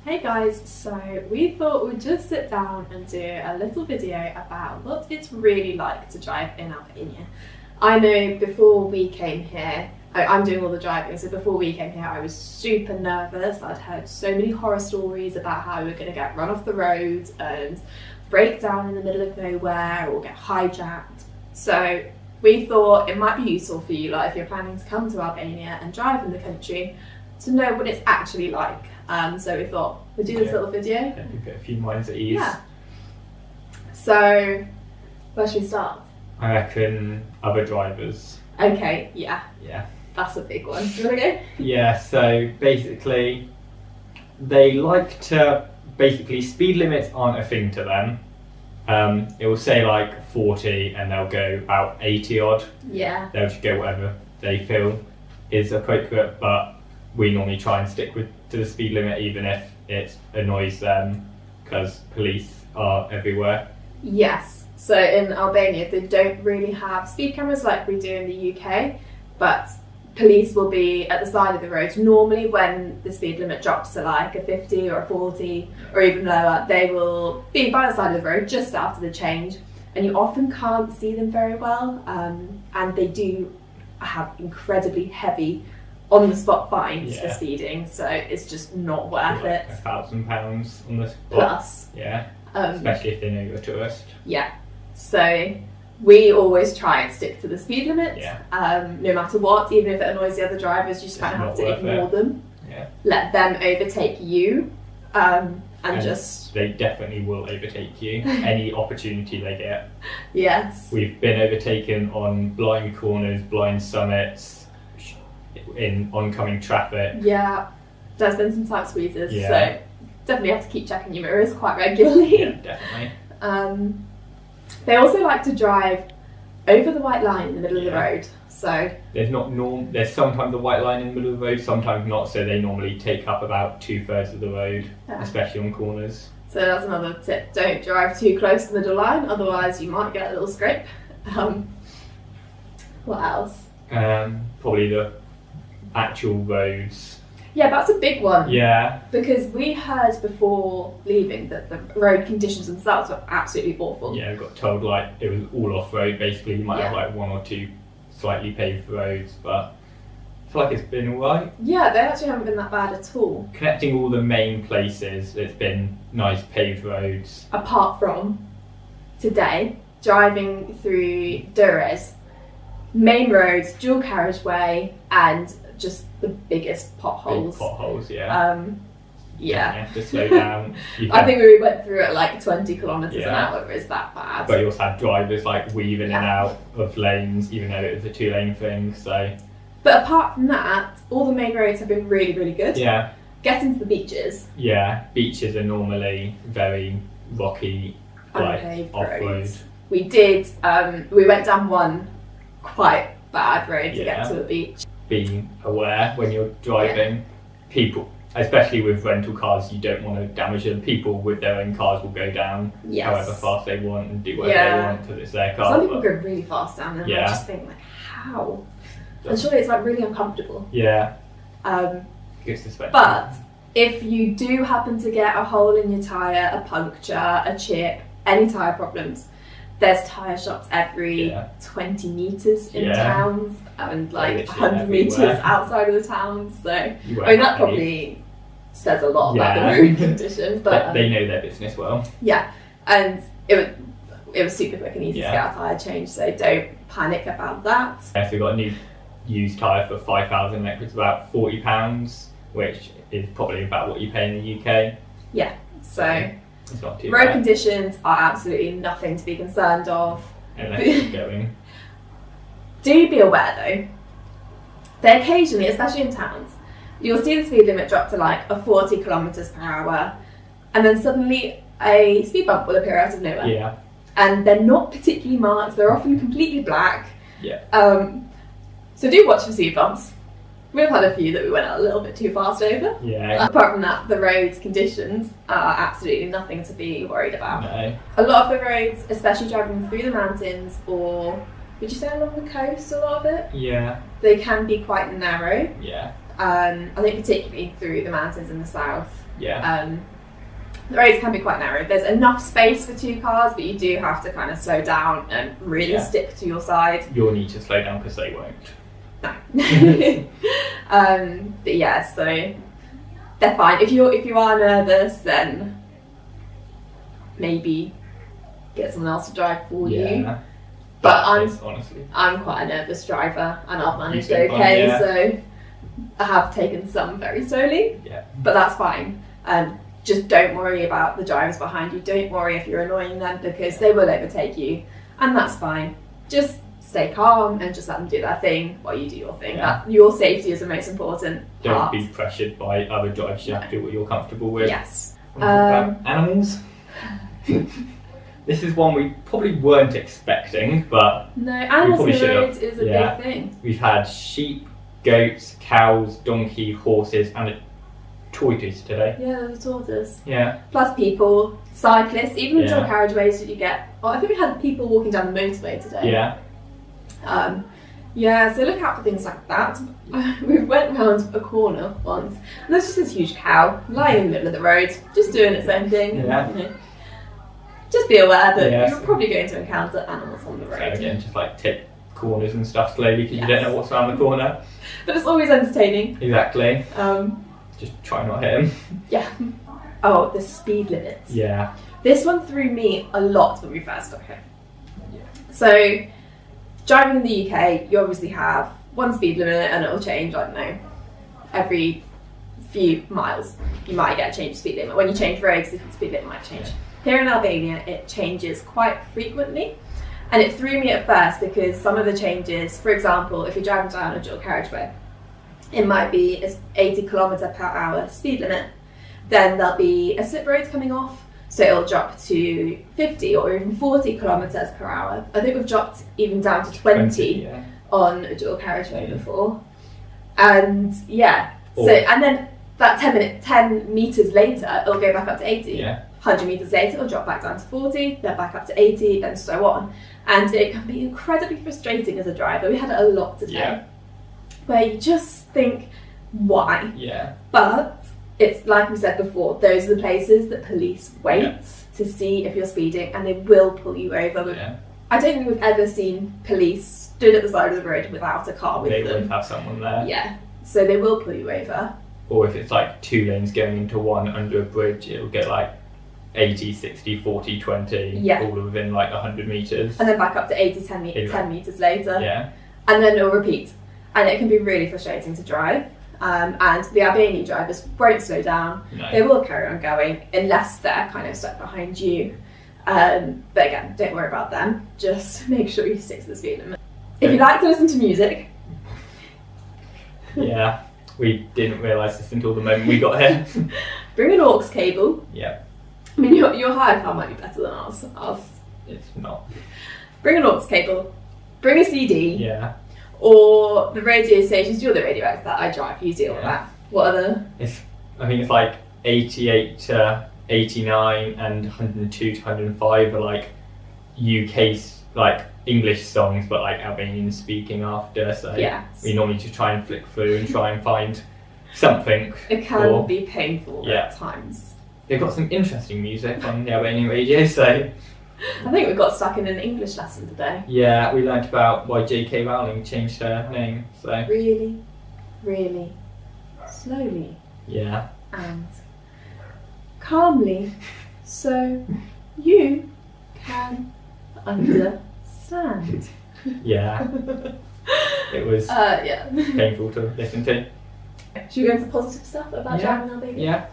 Hey guys, so we thought we'd just sit down and do a little video about what it's really like to drive in Albania. I know before we came here, I'm doing all the driving, so before we came here I was super nervous. I'd heard so many horror stories about how we were going to get run off the road and break down in the middle of nowhere or get hijacked. So we thought it might be useful for you, like if you're planning to come to Albania and drive in the country, to know what it's actually like. So we thought we'd do this little video. Yeah, we put a few minds at ease. Yeah. So, where should we start? I reckon other drivers. Okay, yeah. Yeah. That's a big one. Do you want to go? Yeah, so basically, they like to, speed limits aren't a thing to them. It will say like 40 and they'll go about 80 odd. Yeah. They'll just go whatever they feel is appropriate, but we normally try and stick to the speed limit even if it annoys them because police are everywhere. Yes, so in Albania they don't really have speed cameras like we do in the UK, but police will be at the side of the road. Normally when the speed limit drops to like a 50 or a 40 or even lower, they will be by the side of the road just after the change, and you often can't see them very well, and they do have incredibly heavy on-the-spot fines for speeding, so it's just not worth it. £1,000 on the spot. Plus. Yeah, especially if they know you're a tourist. Yeah, so we always try and stick to the speed limit, no matter what, even if it annoys the other drivers, you just kind of have to ignore them. Yeah. Let them overtake you, and just... They definitely will overtake you, any opportunity they get. Yes. We've been overtaken on blind corners, blind summits, in oncoming traffic. Yeah, there's been some tight squeezes, so definitely have to keep checking your mirrors quite regularly. Yeah, definitely. They also like to drive over the white line in the middle of the road. So there's sometimes a white line in the middle of the road, sometimes not, so they normally take up about 2/3 of the road, especially on corners. So that's another tip, don't drive too close to the middle line, otherwise you might get a little scrape. What else? Probably the actual roads. Yeah, that's a big one. Yeah. Because we heard before leaving that the road conditions themselves were absolutely awful. Yeah, we got told like it was all off-road basically. You might have like one or two slightly paved roads, but I feel like it's been alright. Yeah, they actually haven't been that bad at all. Connecting all the main places, it's been nice paved roads. Apart from today, driving through Durres, main roads, dual carriageway, and just the biggest potholes. Big potholes, yeah. You have to slow down. I think we went through at like 20 kilometres an hour. Is that bad? But you also had drivers like weaving in and out of lanes, even though it was a 2-lane thing. So. But apart from that, all the main roads have been really, really good. Yeah. Getting to the beaches. Yeah, beaches are normally very rocky, like off-road. We did. We went down one quite bad road to get to a beach. Be aware when you're driving. People, especially with rental cars, you don't want to damage them. People with their own cars will go down however fast they want and do whatever they want because it's their car. Some people go really fast down there, and I just think like, how? And surely it's like really uncomfortable. Yeah. But if you do happen to get a hole in your tyre, a puncture, a chip, any tyre problems, there's tyre shops every 20 metres in towns and like 100 metres outside of the towns. So I mean that probably says a lot about the road conditions. But they know their business well. Yeah, and it was super quick and easy to get a tyre change, so don't panic about that. So we got a new used tyre for 5,000, it's about £40, which is probably about what you pay in the UK. Yeah, so it's not too road bad. Conditions are absolutely nothing to be concerned of. Unless you're going. Do be aware though, that occasionally, especially in towns, you'll see the speed limit drop to like a 40 kilometres per hour, and then suddenly a speed bump will appear out of nowhere. Yeah. And they're not particularly marked, they're often completely black. Yeah. So do watch for speed bumps. We've had a few that we went a little bit too fast over. Yeah. Apart from that, the road conditions are absolutely nothing to be worried about. No. A lot of the roads, especially driving through the mountains, or would you say along the coast, a lot of it? Yeah. They can be quite narrow. Yeah. I think particularly through the mountains in the south, Yeah. The roads can be quite narrow. There's enough space for 2 cars, but you do have to kind of slow down and really stick to your side. You'll need to slow down because they won't. No. But yeah, so they're fine. If you are nervous, then maybe get someone else to drive for you. But I'm quite a nervous driver, and I've managed okay. So I have taken some very slowly. Yeah. But that's fine. Just don't worry about the drivers behind you. Don't worry if you're annoying them, because they will overtake you, and that's fine. Just stay calm and just let them do their thing while you do your thing. Your safety is the most important part. Don't be pressured by other drivers. You have to do what you're comfortable with. Yes. Animals. This is one we probably weren't expecting, but no, animals on the road is a big thing. We've had sheep, goats, cows, donkey, horses, and a tortoise today. Yeah, there was tortoise. Yeah. Plus people, cyclists, even the dual carriageways that you get. Oh, I think we had people walking down the motorway today. Yeah. So look out for things like that. We went round a corner once, and there's just this huge cow lying in the middle of the road, just doing its own thing. Yeah. You know. Just be aware that you're probably going to encounter animals on the road. So again, just like take corners and stuff slowly because you don't know what's around the corner. But it's always entertaining. Exactly. Just try not hit him. Yeah. Oh, the speed limits. Yeah. This one threw me a lot when we first got here. Yeah. So, driving in the UK, you obviously have one speed limit, and it'll change, I don't know, every few miles. You might get a change of speed limit. When you change roads, the speed limit might change. Here in Albania, it changes quite frequently. And it threw me at first because some of the changes, for example, if you're driving down a dual carriageway, it might be an 80 km/h speed limit. Then there'll be a slip road coming off, so it'll drop to 50 or even 40 km/h. I think we've dropped even down to 20 on a dual carriageway before. And and then that 10 metres later, it'll go back up to 80. Yeah. 100 metres later, it'll drop back down to 40, then back up to 80, and so on. And it can be incredibly frustrating as a driver. We had a lot today, where you just think, why? Yeah. But it's like we said before, those are the places that police wait to see if you're speeding, and they will pull you over. I don't think we've ever seen police stood at the side of the road without a car with them. They would have someone there. Yeah, so they will pull you over. Or if it's like 2 lanes going into one under a bridge, it'll get like 80, 60, 40, 20, all within like 100 metres. And then back up to 80, 10 metres later. Yeah. And then it'll repeat. And it can be really frustrating to drive. And the Albanian drivers won't slow down. No. They will carry on going unless they're kind of stuck behind you. But again, don't worry about them. Just make sure you stick to the speed limit. If you like to listen to music. Yeah, we didn't realise this until the moment we got here. Bring an aux cable. Yeah. I mean, your hired car might be better than ours. It's not. Bring an aux cable. Bring a CD. Yeah. Or the radio stations. You're the radio expert. I drive. You do all that. What are the? I think it's like 88 to 89 and 102 to 105 are like UK like English songs, but like Albanian speaking after. So we normally just try and flick through and try and find something. It can be painful at times. They've got some interesting music on the Albanian radio, so... I think we got stuck in an English lesson today. Yeah, we learnt about why J.K. Rowling changed her name, so... Really, really slowly. Yeah. And calmly, so you can understand. Yeah. It was painful to listen to. Should we go into positive stuff about driving Albania? Yeah.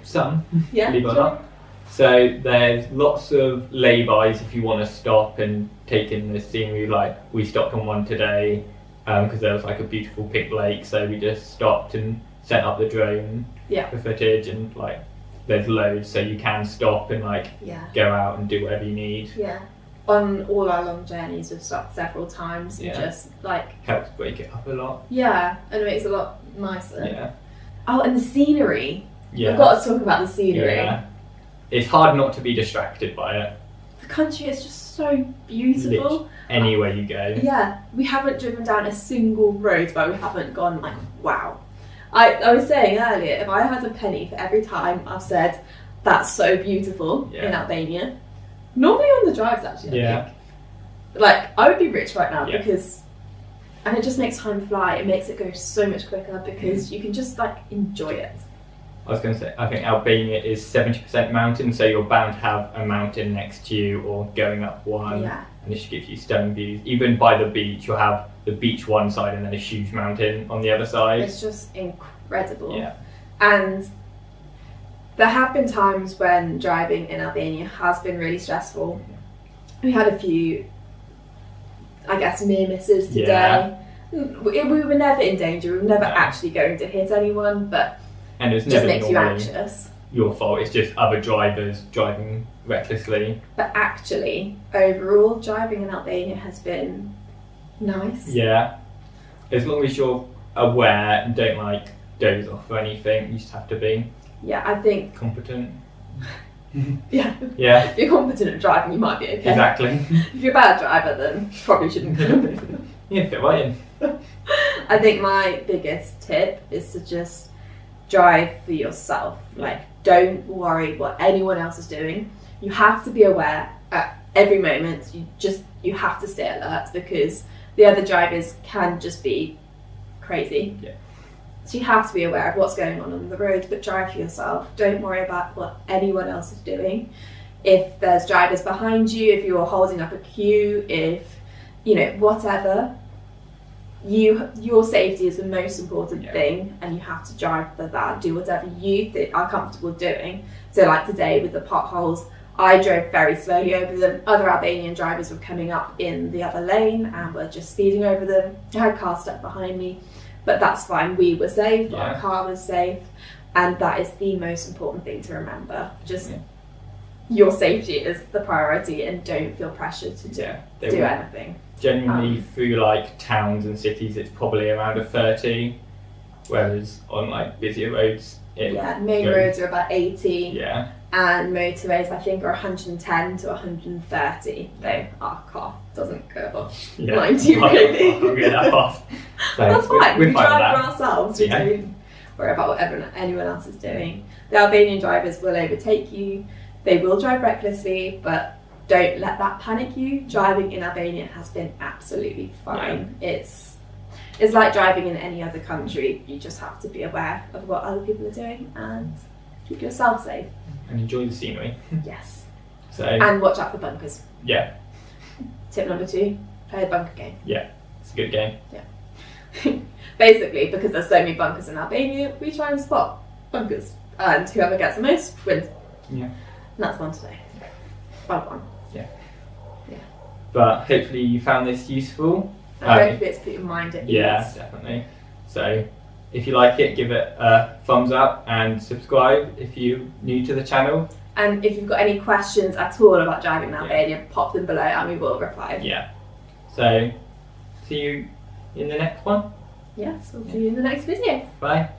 Some, believe it or not. So there's lots of lay-bys if you want to stop and take in the scenery. Like we stopped on one today because there was like a beautiful pink lake, so we just stopped and set up the drone for footage, and like there's loads, so you can stop and like go out and do whatever you need. Yeah. On all our long journeys, we've stopped several times and just like helps break it up a lot. Yeah, and it makes it a lot nicer. Yeah. Oh, and the scenery. Yeah. We've got to talk about the scenery. Yeah. It's hard not to be distracted by it. The country is just so beautiful. Anywhere you go. Yeah, we haven't driven down a single road where we haven't gone like, wow. I was saying earlier, if I had a penny for every time I've said that's so beautiful in Albania, normally on the drives actually, I think. Like, I would be rich right now because, and it just makes time fly. It makes it go so much quicker because you can just like enjoy it. I was going to say, I think Albania is 70% mountain, so you're bound to have a mountain next to you or going up one. Yeah. And this should give you stunning views. Even by the beach, you'll have the beach one side and then a huge mountain on the other side. It's just incredible. Yeah. And there have been times when driving in Albania has been really stressful. We had a few, I guess, near misses today. Yeah. We were never in danger. We were never actually going to hit anyone, but and it just makes you anxious. Your fault. It's just other drivers driving recklessly. But actually, overall, driving in Albania has been nice. Yeah. As long as you're aware and don't like doze off or anything, you just have to be. Yeah, I think competent. Yeah. Yeah. If you're competent at driving, you might be okay. Exactly. If you're a bad driver, then you probably shouldn't go. Yeah, fit right in. I think my biggest tip is to just drive for yourself. Like, don't worry what anyone else is doing. You have to be aware at every moment. You have to stay alert because the other drivers can just be crazy. Yeah. So you have to be aware of what's going on the road, but drive for yourself. Don't worry about what anyone else is doing. If there's drivers behind you, if you're holding up a queue, if, you know, whatever, your safety is the most important thing, and you have to drive for that. Do whatever you are comfortable doing. So like today with the potholes, I drove very slowly over them. Other Albanian drivers were coming up in the other lane and were just speeding over them. I had cars stuck behind me, but that's fine. We were safe, our car was safe, and that is the most important thing to remember. Just your safety is the priority, and don't feel pressured to do anything. Genuinely, through like towns and cities, it's probably around a 30, whereas on like busier roads, main roads are about 80. Yeah. And motorways, I think, are 110 to 130. Though our car doesn't go above 90 really. We'll get that fast. So that's fine. We drive for that. ourselves. We don't worry about what anyone else is doing. The Albanian drivers will overtake you. They will drive recklessly, but don't let that panic you. Driving in Albania has been absolutely fine. Yeah. It's like driving in any other country. You just have to be aware of what other people are doing and keep yourself safe. And enjoy the scenery. Yes. And watch out for bunkers. Yeah. Tip number 2, play the bunker game. Yeah, it's a good game. Yeah. Basically, because there's so many bunkers in Albania, we try and spot bunkers. And whoever gets the most wins. Yeah. And that's one today. Bug one. Yeah. Yeah. But hopefully you found this useful. And hopefully it's put your mind at ease. Yeah, definitely. So if you like it, give it a thumbs up and subscribe if you're new to the channel. And if you've got any questions at all about driving in Albania, pop them below and we will reply. Yeah. So see you in the next one. Yes, we'll see you in the next video. Bye.